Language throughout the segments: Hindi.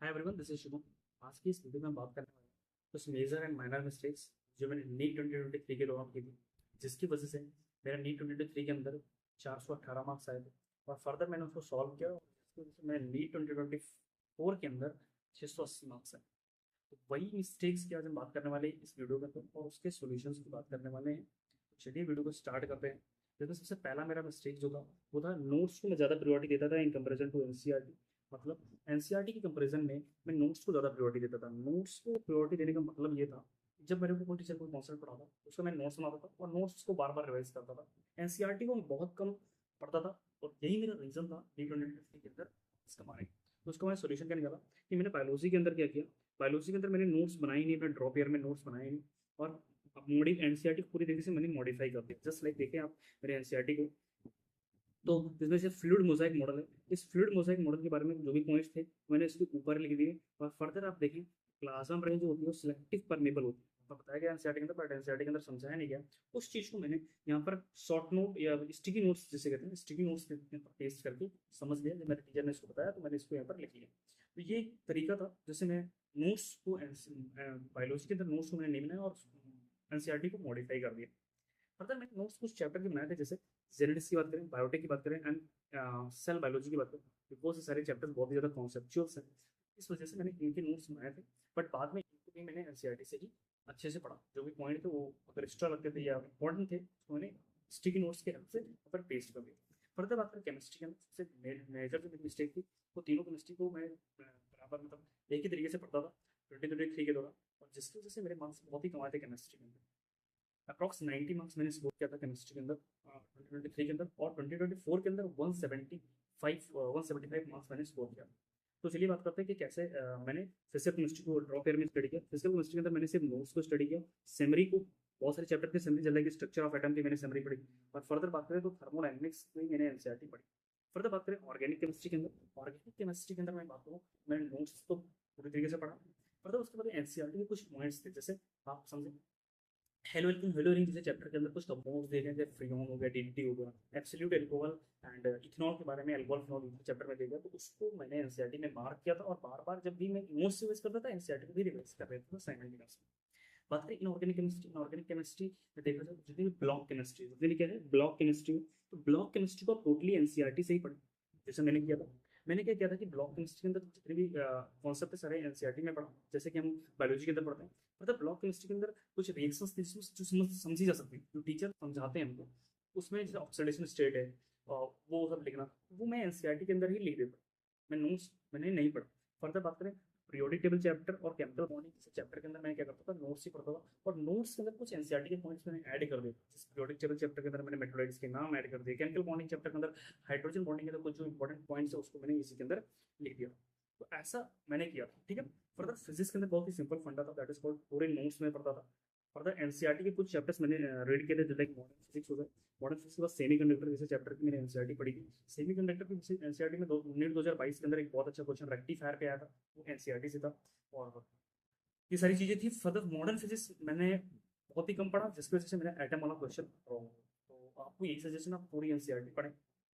Hi everyone, this is Shubham. आज की इस वीडियो में हम बात करने वाले हैं कुछ मेजर एंड माइनर मिस्टेक्स जो मैंने नीट 2023 के दौरान की थी, जिसकी वजह से मेरा नीट 2023 के अंदर 418 मार्क्स आए थे। और फर्दर मैंने उसको सॉल्व किया और जिसकी वजह से मैंने नीट 2024 के अंदर 680 मार्क्स आए। तो वही मिस्टेक्स की आज हम बात करने वाले हैं इस वीडियो में, तो और उसके सॉल्यूशंस की बात करने वाले हैं। तो चलिए वीडियो को स्टार्ट करते हैं। जैसे सबसे पहला मेरा मिस्टेक जो था वो था, नोट्स को मैं ज़्यादा प्रायोरिटी देता था इन कंपेरिजन टू एनसीईआरटी। मतलब एनसीईआरटी के कंपैरिजन में मैं नोट्स को ज़्यादा प्रायोरिटी देता था। नोट्स को प्रायोरिटी देने का मतलब ये था, जब मेरे को कोई टीचर कोई कॉन्सेप्ट पढ़ाता उसको मैं नोट्स बनाता था और नोट्स को बार बार रिवाइज करता था। एनसीईआरटी को मैं बहुत कम पढ़ता था और यही मेरा रीज़न था डी 2050 के अंदर इसका मारे। तो उसका मैंने सोल्यूशन क्या निकाला कि मैंने बायोलॉजी के अंदर क्या किया। बायोलॉजी के अंदर मैंने नोट्स बनाए ही नहीं, अपने ड्रॉप ईयर में नोट्स बनाए ही नहीं। और मोडी एनसीईआरटी पूरी तरीके से मैंने मॉडिफाई कर दिया। जस्ट लाइक देखें आप मेरे एनसीईआरटी को, तो इसमें से फ्लूइड मोजाइक मॉडल है। इस फ्लूइड मोजाइक मॉडल के बारे में जो भी पॉइंट्स थे मैंने इसके ऊपर लिख दिए। और फर्दर आप देखें, प्लाज्मा ब्रेन जो होती है वो सिलेक्टिव परमेबल होती है, तो बताया गया एनसीईआरटी के अंदर, बट एनसीईआरटी के अंदर समझाया नहीं गया। उस चीज़ को मैंने यहाँ पर शॉर्ट नोट या स्टिकी नोट्स जिसे कहते हैं, स्टिकी नोट्स पेस्ट करके समझ लिया। जब मेरे टीचर ने इसको बताया तो मैंने इसको यहाँ पर लिख लिया। तो ये एक तरीका था जैसे मैं नोट्स को बायोलॉजी के अंदर नोट्स को मैंने नहीं बनाया और एनसीईआरटी को मॉडिफाई कर दिया। फर्दर मैंने नोट्स कुछ चैप्टर के बनाए थे, जैसे जेनेटिक्स की बात करें, बायोटेक की बात करें एंड सेल बायोलॉजी की बात करें। बिकॉज ये सारे चैप्टर्स बहुत ही ज़्यादा कॉन्सेप्चुअल्स हैं, इस वजह से मैंने इनके नोट्स बनाए थे। बट बाद में इनको भी मैंने एनसीईआरटी से ही अच्छे से पढ़ा। जो भी पॉइंट थे वो अगर एक्स्ट्रा लगते थे या इंपॉर्टेंट थे तो मैंने स्टिकी नोट्स के हेल्प से ऊपर पेस्ट कर दिया। फर्दर बात करें केमिस्ट्री के अंदर, सबसे मेजर जो मेरी मिस्टेक थी वो तीनों केमिस्ट्री को मैं बराबर मतलब एक ही तरीके से पढ़ता था 2023 के दौरान, और जिसकी वजह से मेरे मार्क्स बहुत ही कम आए थे केमिस्ट्री के अंदर। अप्रॉक्स 90 मार्क्स मैंने स्कोर किया था केमिस्ट्री के अंदर 2023 के अंदर, और 2024 के अंदर 175 मार्क्स मैंने स्कोर किया। तो चलिए बात करते हैं कि कैसे मैंने फिजिकल केमिस्ट्री को ड्रॉप ईयर में स्टडी किया। फिजिकल केमिस्ट्री के अंदर मैंने सिर्फ नोट्स को स्टडी किया, सेमरी को, बहुत सारे चैप्टर थे सेमरी, जल्दी की स्ट्रक्चर ऑफ एटम की मैंने सेमरी पढ़ी। और फर्दर बात करें तो थर्मोडायनेमिक्स में मैंने एनसीईआरटी पढ़ी। फर्दर बात करें ऑर्गेनिक केमिस्ट्री के अंदर, ऑर्गेनिक केमिस्ट्री के अंदर मैं बात करूँ, मैंने नोट्स तो पूरी तरीके से पढ़ा। फर्दर उसके बाद एनसीईआरटी के कुछ पॉइंट्स थे, जैसे आप समझें हेलोरिन जैसे चैप्टर के अंदर कुछ कंपाउंड्स देखे हैं, जैसे फ्रीऑन हो गया, डीडीटी हो गया, एब्सोल्यूट अल्कोहल एंड इथेनॉल के बारे में, अल्कोहल फिनॉल चैप्टर में देखा। तो उसको मैंने एनसीईआरटी में मार्क किया था और बार बार जब भी मैं नोट्स रिवाइज करता था एनसीईआरटी को भी रिवाइज कर रहा था साइमल्टेनियसली। बात करें इनऑर्गेनिक केमिस्ट्री में देखा जाए, जितनी भी ब्लॉक केमिस्ट्री, जितनी क्या है ब्लॉक केमिस्ट्री, तो ब्लॉक केमिस्ट्री को टोटली एनसीईआरटी से ही पढ़ा। जैसे मैंने किया था, मैंने क्या किया था कि ब्लॉक केमिस्ट्री के अंदर जितने भी कॉन्सेप्ट सारे एनसीईआरटी में पढ़ा, जैसे कि हम बायोलॉजी के अंदर पढ़ते हैं। मतलब ब्लॉक केमिस्ट्री के अंदर कुछ रिएक्शंस थी जो समझी जा सकती है, जो टीचर समझाते हैं हमको। उसमें जैसे ऑक्सीडेशन स्टेट है और वो सब लिखना, वो मैं एनसीईआरटी के अंदर ही लिख देता, मैं नोट्स मैंने नहीं पढ़ा। फर्दर बात करें पीरियोडिक टेबल चैप्टर और केमिकल बॉन्डिंग जैसे चैप्टर के अंदर मैं क्या करता था, नोट्स ही पढ़ता था। और नोट्स के अंदर कुछ एनसीईआरटी के पॉइंट्स मैंने ऐड कर दिए। जैसे पीरियोडिक टेबल चैप्टर के अंदर मैंने मेटोडाइट्स के नाम ऐड कर दिए, केमिकल बॉन्डिंग चैप्टर के अंदर हाइड्रोजन बॉन्डिंग के अंदर कुछ जो इंपॉर्टेंट पॉइंट्स है उसको मैंने इसी के अंदर लिख दिया। तो ऐसा मैंने किया था, ठीक है। फर्दर फिजिक्स के अंदर बहुत ही सिंपल फंडा था, दैट इज कॉल्ड, पूरे नोट्स में पढ़ता था। फर्दर एनसीईआरटी के कुछ चैप्टर्स मैंने रीड किए थे, जैसे मॉडर्न फिजिक्स हो गए। मॉडर्न फिजिक्स के बाद सेमी कंडक्टर जैसे चैप्टर की मैंने एनसीईआरटी पढ़ी थी। सेमी कंडक्टर की एनसीईआरटी में नीट 2022 के अंदर एक बहुत अच्छा क्वेश्चन रेक्टिफायर पे आया था, वो एनसीईआरटी से था। और ये सारी चीज़ें थी। फर्दर मॉडर्न फिजिक्स मैंने बहुत ही कम पढ़ा, जिसकी वजह से मैंने एटम वाला क्वेश्चन, तो आपको यही सजेशन, आप पूरी एनसीईआरटी पढ़ें।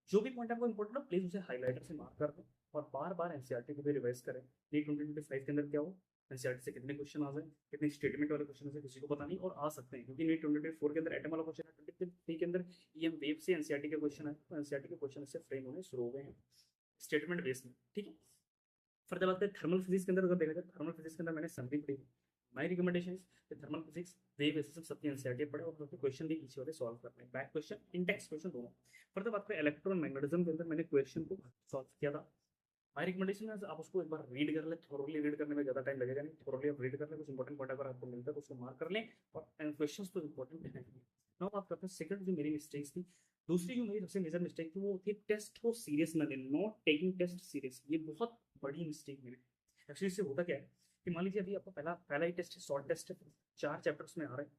जो भी पॉइंट आपको इंपॉर्टेंट हो प्लीज़ उसे हाईलाइटर से मार्क कर दें और बार बार एनसीईआरटी को भी रिवाइज करें। नीट 2025 के अंदर क्या हो, एनसीईआरटी से कितने क्वेश्चन आ जाए, कितने स्टेटमेंट वाले क्वेश्चन है किसी को पता नहीं, और आ सकते हैं क्योंकि नीट 2024 के अंदर एटम वाला क्वेश्चन है, 2023 के अंदर ईएम वेव से एनसीईआरटी के क्वेश्चन है, तो एनसीईआरटी के क्वेश्चन से फ्रेम होने शुरू हो गए हैं स्टेटमेंट बेस में, ठीक है। फर्दर बात करें थर्मल फिजिक्स के अंदर, अगर देखा जाए थर्मल फिजिक्स के अंदर मैंने समरी पढ़ी। My recommendation is thermal physics wave system सबकी एनसीईआरटी पढ़े और उसके क्वेश्चन भी पीछे वाले सॉल्व करने हैं, बैक क्वेश्चन इंडेक्स क्वेश्चन दोनों। फर्दर बात करें इलेक्ट्रॉन मैग्नेटिज्म के अंदर मैंने क्वेश्चन को सॉल्व किया था। माई रिकमेंडेशन है आप उसको एक बार रीड कर ले, थोरली रीड करने में ज़्यादा टाइम लगेगा नहीं, थोरली आप रीड कर ले, कुछ इंपॉर्टेंट पॉइंट अगर आपको मिलता है तो उसको मार्क कर लें और क्वेश्चन तो इंपॉर्टेंट है। नाउ बात करते हैं सेकंड जो मेरी मिस्टेक्स थी। दूसरी जो मेरी सबसे मेजर मिस्टेक थी वो थी टेस्ट को सीरियस न लेना, नॉट टेकिंग टेस्ट सीरियस। ये बहुत बड़ी मिस्टेक मेरी। एक्चुअली इससे होता क्या है कि मान लीजिए अभी आपका पहला पहला ही टेस्ट है, शॉर्ट टेस्ट है, 4 चैप्टर्स में आ रहे हैं।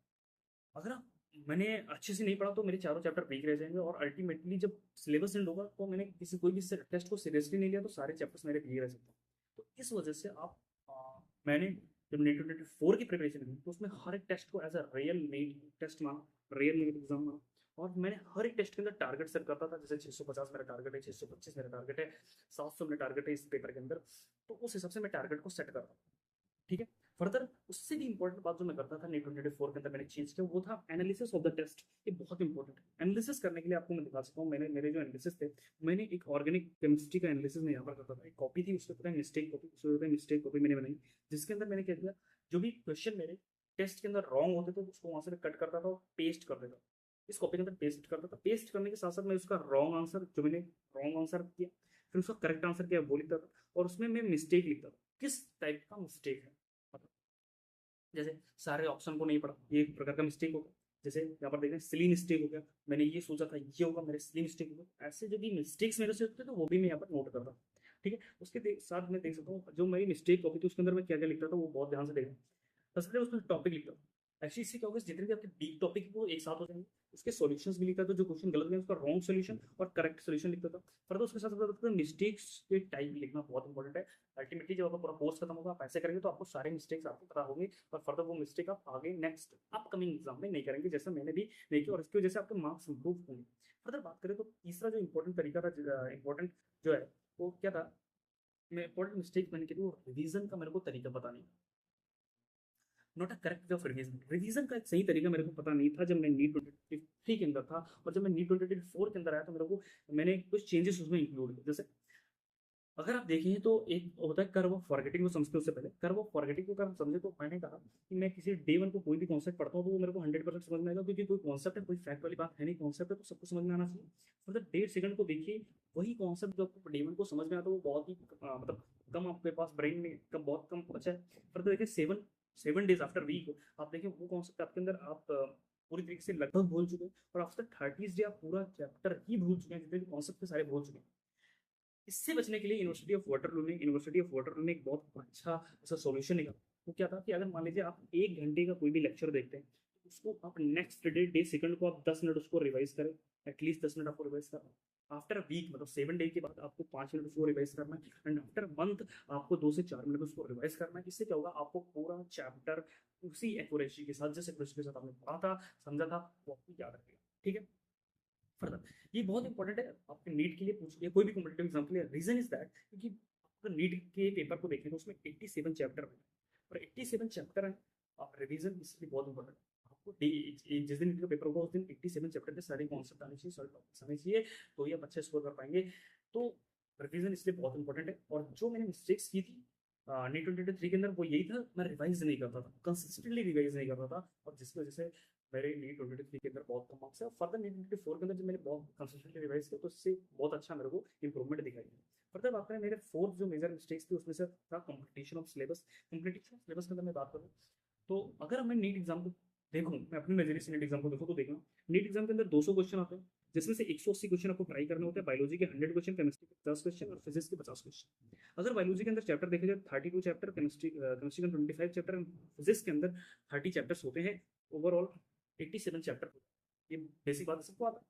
अगर आप मैंने अच्छे से नहीं पढ़ा तो मेरे चारों चैप्टर वीक रह जाएंगे, और अल्टीमेटली जब सिलेबस एंड होगा तो मैंने किसी कोई भी टेस्ट को सीरियसली नहीं लिया तो सारे चैप्टर्स मेरे वीक रह सकते हैं। तो इस वजह से मैंने जब नीट 2024 की प्रिपरेशन की तो उसमें हर एक टेस्ट को as a real NEET test माना, रियल नीट एग्जाम माना। और मैंने हर एक टेस्ट के अंदर टारगेट सेट करता था, जैसे 650 मेरा टारगेट है, 625 मेरा टारगेट है, 700 मेरा टारगेट है इस पेपर के अंदर। तो उस हिसाब से मैं टारगेट को सेट करता, ठीक है। फर्दर उससे भी इंपॉर्टेंट बात जो मैं करता था नीट 2024 के अंदर मैंने चेंज किया, वो था एनालिसिस ऑफ द टेस्ट। ये बहुत इंपॉर्टेंट है। एनालिसिस करने के लिए आपको मैं दिखा सकता हूँ, मैंने मेरे जो एनालिसिस थे, मैंने एक ऑर्गेनिक केमिस्ट्री का एनालिसिस मैं यहाँ पर करता था। एक कॉपी थी, उसके ऊपर मिस्टेक कॉपी, उसके ऊपर मिस्टेक कॉपी मैंने बनाई, जिसके अंदर मैंने क्या किया, जो भी क्वेश्चन मेरे टेस्ट के अंदर रॉन्ग होते थे उसको वहां से कट करता था और पेस्ट कर देता, इस कॉपी के अंदर पेस्ट करता था। पेस्ट करने के साथ साथ मैं उसका रॉन्ग आंसर, जो मैंने रॉन्ग आंसर किया, फिर उसका करेक्ट आंसर क्या वो लिखता था, और उसमें मैं मिस्टेक लिखता था, किस टाइप का मिस्टेक है। मतलब जैसे सारे ऑप्शन को नहीं पढ़ा, ये एक प्रकार का मिस्टेक होगा। जैसे यहाँ पर देख रहे हैं सिली मिस्टेक हो गया, मैंने ये सोचा था ये होगा, मेरे सिली मिस्टेक हो गया। ऐसे जो भी मिस्टेक्स मेरे से होते तो वो भी मैं यहाँ पर नोट करता, ठीक है। उसके साथ मैं देख सकता हूँ जो मेरी मिस्टेक कॉपी थी उसके अंदर मैं क्या क्या लिखता था, वो बहुत ध्यान से देखना। सबसे पहले उसमें टॉपिक लिखता हूँ। एक्चुअली इससे क्या होगा, जितने भी आपके डीप टॉपिक वो एक साथ हो जाएंगे। उसके सॉल्यूशंस भी लिखता था, जो क्वेश्चन गलत गए उसका रॉन्ग सॉल्यूशन और करेक्ट सॉल्यूशन लिखता था। फर्दर उसके साथ साथ मिस्टेक्स के टाइप लिखना बहुत इंपॉर्टेंट है। अल्टीमेटली जब आपका पूरा कोर्स खत्म होगा, आप ऐसे करेंगे तो आपको सारे मिस्टेक्स आपको पता होंगे, और फर्दर वो मिस्टेक आप आगे नेक्स्ट अपकमिंग एग्जाम में नहीं करेंगे, जैसे मैंने भी नहीं किया, और इसकी वजह से आपके मार्क्स इंप्रूव होंगे। फर्दर बात करें तो तीसरा जो इंपॉर्टेंट तरीका था, इंपॉर्टेंट जो है वो क्या था, मैं इंपॉर्टेंट मिस्टेक मैंने की थी, वो रिवीजन का मेरे को तरीका पता नहीं, not a correct of revision. Revision का एक सही तरीका मेरे को पता नहीं था जब मैं नीट 2023 के अंदर था, और जब मैं नीट 2024 के अंदर आया तो मेरे को, मैंने कुछ चेंजेस उसमें इंक्लूड किए। जैसे अगर आप देखें तो एक होता है कर्व ऑफ फॉरगेटिंग को समझते हैं, उससे पहले कर्व ऑफ फॉरगेटिंग को अगर हम समझे तो मैंने कहा कि मैं किसी डे वन को कोई भी कॉन्सेप्ट पढ़ता हूँ तो वो मेरे को 100% समझ में आएगा, क्योंकि कोई कॉन्सेप्ट है, कोई फैक्ट वाली बात है नहीं, कॉन्सेप्ट है तो सबको समझ में आना चाहिए। मतलब 1.5 सेकंड को देखिए, वही कॉन्सेप्ट जो आपको डे वन को समझ में आता है वो बहुत ही मतलब कम आपके पास ब्रेन में कम, बहुत कम बचा है। फिर तो देखिए 7 डेज आफ्टर वीक आप देखिए वो कॉन्सेप्ट आपके अंदर आप पूरी तरीके से लगभग भूल चुके हैं, और आफ्टर 30 डे आप पूरा चैप्टर ही भूल चुके हैं, जितने भी कॉन्सेप्ट थे सारे भूल चुके हैं। इससे बचने के लिए यूनिवर्सिटी ऑफ वाटरलू ने एक बहुत अच्छा ऐसा सॉल्यूशन निकाला। वो क्या था कि अगर मान लीजिए आप 1 घंटे का कोई भी लेक्चर देखते हैं, तो उसको आप नेक्स्ट डे सेकंड को आप 10 मिनट उसको रिवाइज करें, एटलीस्ट 10 मिनट आपको रिवाइज करना। आफ्टर वीक मतलब 7 डे के बाद आपको 5 मिनट उसको रिवाइज करना है, एंड आफ्टर मंथ आपको 2 से 4 मिनट उसको रिवाइज करना है। इससे क्या होगा, आपको पूरा चैप्टर उसी एक्यूरेसी के साथ, जिस एक्यूरेसी के साथ आपने पढ़ा था, समझा था, वो आपको याद रहेगा, ठीक है। फर्दर ये बहुत इंपॉर्टेंट है आपके नीट के लिए, पूछ लिया कोई भी कॉम्पिटेटिव एग्जाम के लिए। रीजन इज दैट क्योंकि अगर नीट के पेपर को देखें तो उसमें 87 चैप्टर है, और 87 चैप्टर है, आप रिवीजन इसलिए बहुत इंपॉर्टेंट है। आपको जिस दिन नीट का पेपर होगा उस दिन 87 चैप्टर के सारे कॉन्सेप्ट आने चाहिए, सारे टॉपिक्स आने चाहिए, तो ही आप अच्छे स्कोर कर पाएंगे। तो रिवीजन इसलिए बहुत इंपॉर्टेंट है। और जो मैंने मिस्टेक्स की थी नीट 2023 के अंदर, वो यही था, मैं रिवाइज नहीं करता था, कंसिस्टेंटली रिवाइज नहीं करता था, और जिसकी वजह से मेरे नीट 2023 के अंदर बहुत कम मार्क्स है। और फर्दर नीट 2024 के अंदर जब मैंने बहुत कंसिस्टेंटली रिवाइज किया तो इससे बहुत अच्छा मेरे को इंप्रूवमेंट दिखाई। फर्दर बात करें मेरे फोर्थ जो मेजर मिस्टेक्स थी, उसमें से था completion of syllabus. Completion of syllabus के अंदर मैं बात करूँ तो अगर मैं नीट एग्जाम को देखूँ, मैं अपने नजरिए से नीट एग्जाम को देखूँ तो देखना, नीट एग्जाम के अंदर 200 क्वेश्चन आते हैं, जिसमें से 180 क्वेश्चन आपको ट्राई करने होते हैं। बायोलॉजी के 100 क्वेश्चन, केमिस्ट्री के 50 क्वेश्चन, और फिजिक्स के 50 क्वेश्चन। अगर बायोलॉजी के अंदर चैप्टर देखे जाए 32 चैप्टर, केमिस्ट्री के 25 चैप्टर, फिजिक्स के अंदर 30 चैप्टर्स होते हैं, ओवरऑल 87 चैप्टर। ये बेसिक बात है, सबको आता है।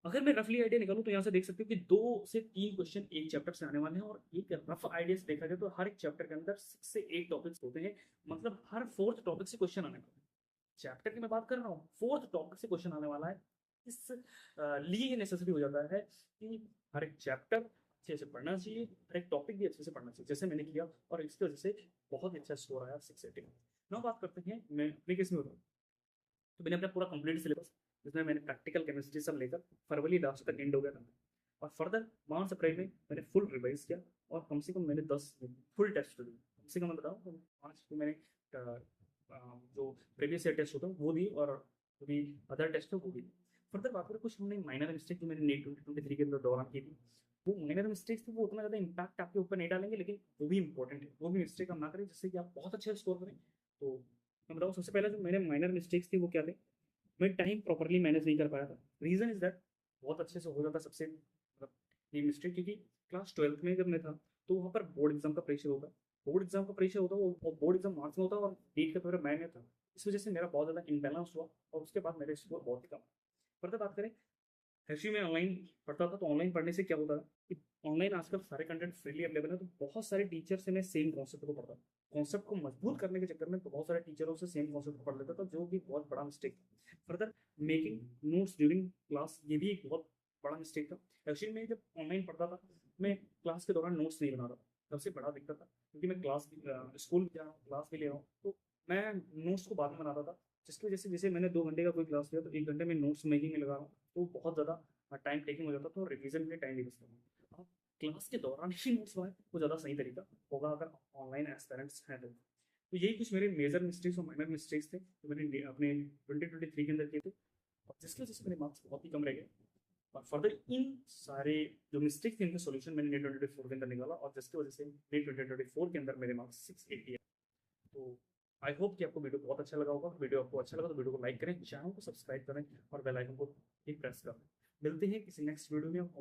अगर मैं रफली आइडिया निकालूं तो यहाँ से देख सकते हो कि 2 से 3 क्वेश्चन एक चैप्टर से आने वाले हैं, और एक रफ आइडिया से देखा जाए तो हर एक चैप्टर के अंदर 6 से 8 टॉपिक्स होते हैं, मतलब हर फोर्थ टॉपिक से क्वेश्चन आने वाले हैं। चैप्टर की मैं बात कर रहा हूँ, फोर्थ टॉपिक से क्वेश्चन आने वाला है। इस लिए ये नेसेसरी हो जाता है कि हर एक चैप्टर अच्छे से पढ़ना चाहिए, हर एक टॉपिक भी अच्छे से पढ़ना चाहिए, जैसे मैंने किया, और इसकी वजह से बहुत ही अच्छा स्कोर आया 680। नाउ बात करते हैं मैं अपने केस में बताऊँ तो मैंने अपना पूरा कंप्लीट सिलेबस, जिसमें मैंने प्रैक्टिकल केमिस्ट्री सब लेकर फरवरी लास्ट तक एंड हो गया था, और फर्दर मार्च अप्रैल में मैंने फुल रिवाइज किया, और कम से कम मैंने 10 फुल टेस्ट दिए। कम से कम मैं बताऊँ 5 तो मैंने जो प्रीवियस ईयर टेस्ट होता है वो दी, और जो भी अदर टेस्ट है वो भी। फर्दर बात करें कुछ हमने माइनर मिस्टेक जो मैंने नीट 2023 के अंदर दौरान की थी, वो माइनर मिस्टेक्स थी, वो उतना ज़्यादा इम्पैक्ट आपके ऊपर नहीं डालेंगे, लेकिन वो भी इंपॉर्टेंट है, वो भी मिस्टेक हम ना करें जिससे कि आप बहुत अच्छा स्कोर करें। तो मैं बताऊँ सबसे पहले जो मेरे माइनर मिस्टेक्स थी वो क्या थे, मैं टाइम प्रॉपरली मैनेज नहीं कर पाया था। रीज़न इज दैट बहुत अच्छे से हो जाता सबसे, मतलब ये मिस्टेक, क्योंकि क्लास 12th में जब मैं था तो वहाँ पर बोर्ड एग्जाम का प्रेशर होता है, बोर्ड एग्जाम का प्रेशर होता है, और बोर्ड एग्जाम मार्च में होता है, और नीट का पेपर मई में था। इस वजह से मेरा बहुत ज़्यादा इम्बैलेंस हुआ, और उसके बाद मेरे स्कोर बहुत ही कम। फर्दर बात करें एक्चुअली मैं ऑनलाइन पढ़ता था, तो ऑनलाइन पढ़ने से क्या होता है कि ऑनलाइन आजकल सारे कंटेंट फ्रीली अवेलेबल है, तो बहुत सारे टीचर से मैं सेम कॉन्सेप्ट को पढ़ता था। कॉन्सेप्ट को मजबूत करने के चक्कर में बहुत सारे टीचरों से सेम कॉन्सेप्ट पढ़ लेता था, जो कि बहुत बड़ा मिस्टेक था। Further making notes during class, ये भी एक बहुत बड़ा मिस्टेक था। एक्चुअली मैं जब ऑनलाइन पढ़ता था, मैं क्लास के दौरान नोट्स नहीं बना रहा था, सबसे बड़ा दिक्कत था, क्योंकि मैं क्लास स्कूल भी जा रहा हूँ, क्लास भी ले रहा हूँ, तो मैं नोट्स को बाद में बनाता था, जिसकी वजह से जैसे मैंने 2 घंटे का कोई क्लास लिया तो 1 घंटे में नोट्स मेकिंग में लगा रहा हूँ, तो बहुत ज़्यादा टाइम टेकिंग हो जाता था और रिवीजन के लिए टाइम नहीं बचता। आप क्लास के दौरान ही नोट्स बनाए, वो ज़्यादा सही तरीका होगा अगर ऑनलाइन एस्पेरेंट्स हैं तो यही कुछ मेरे मेजर मिस्टेक्स और माइनर मिस्टेक्स थे जो मैंने अपने 2023 के अंदर किए थे, और जिसकी वजह से मेरे मार्क्स बहुत ही कम रह गए। और फर्दर इन सारे जो मिस्टेक्स थे इनका सॉल्यूशन मैंने नेट 2024 के अंदर निकाला, और जिसकी वजह से नेट 2024 के अंदर मेरे मार्क्स 680 है। तो आई होप कि आपको वीडियो बहुत अच्छा लगा होगा। वीडियो आपको अच्छा लगा तो वीडियो को लाइक करें, चैनल को सब्सक्राइब करें और बेल आइकन को भी प्रेस करें। मिलते हैं किसी नेक्स्ट वीडियो में।